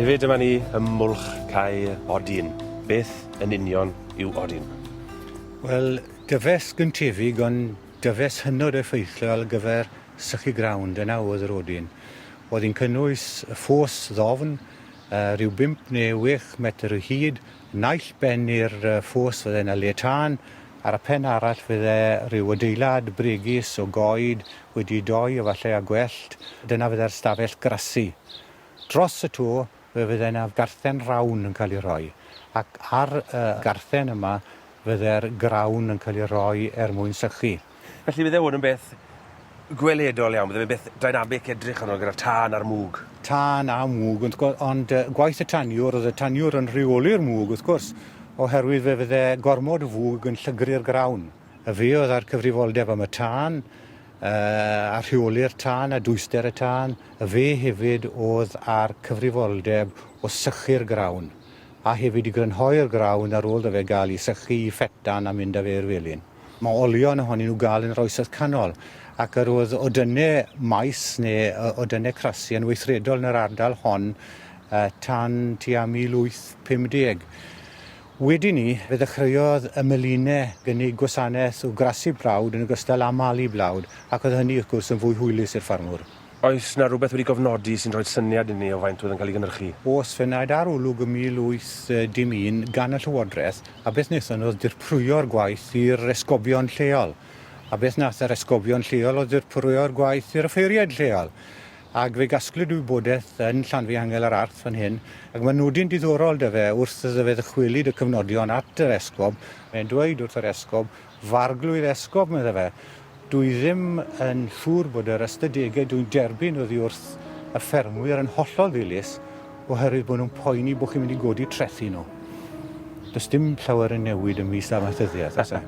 Hefyd yma ni ym mwlch Cae'r Odyn. Beth yn union yw Odyn? Wel, dyfes gyntefig ond dyfes hynod effeithiol ar gyfer sychu grawnd yna oedd yr Odyn. Oedd hi'n cynnwys y ffos ddofn, rhyw 5 neu 6 metr o hyd, naill ben i'r ffos fydde yna le tân, ar y pen arall fydde rhyw adeilad bregus o goed wedi doi o falle a gwellt. Dyna fydde'r stafell grasu. Dros y to fydde yna garthen rawn yn cael ei roi, ac ar garthen yma fydde'r grawn yn cael ei roi mwyn sychu. Felly bydde hwn yn beth gweledol iawn, bydde beth dynamic edrych yno gyda'r tân a'r mwg. Tân a mwg, ond gwaith y taniwr, oedd y taniwr yn rheoli'r mwg, wrth gwrs, oherwydd fe fydde gormod o fwg yn llygru'r grawn. Y fe oedd ar cyfrifoldeb am y tân, a rheoli'r tân a dwyster y tân. Y fe hefyd oedd ar cyfrifoldeb o sychu'r grawn, a hefyd i grynhoi'r grawn ar ôl fe gael ei sychu i ffetan a mynd â fe i'r felin. Mae olion ohonyn nhw gael yn yr oesoedd canol, ac yr oedd odynnau maes neu odynnau crasi yn weithredol yn yr ardal hon tan tua 1850. Wedyn ni, fe ddechreuodd y melinau gynnig gwasanaeth o grasu blawd yn ogystal â malu blawd, ac oedd hynny wrth gwrs yn fwy hwylus i'r ffarmwr. Oes na rhywbeth wedi gofnodi sy'n rhoi syniad i ni o faint oedd yn cael ei gynhyrchu? Oes, fe wnaed ar olwg y 1811 gan y Llywodraeth, a beth wnaethon nhw oedd dirprwyo'r gwaith i'r esgobion lleol. A beth wnaeth yr esgobion lleol oedd dirprwyo'r gwaith i'r offeiriaid lleol. Ac fe gasglwyd wybodaeth yn Llanfihangel yr Arth fan hyn, ac mae'n nodyn diddorol dy fe wrth iddo fe ddychwelyd y cyfnodion at yr esgob. Mae'n dweud wrth yr esgob, farglwydd esgob medda fe. Dwi ddim yn siŵr bod yr ystadegau dwi'n derbyn oddi wrth y ffermwyr yn hollol ddilys oherwydd bod nhw'n poeni bod chi'n mynd i godi trethu nhw. Does dim llawer yn newid ym mis amaethyddiaeth, oes e?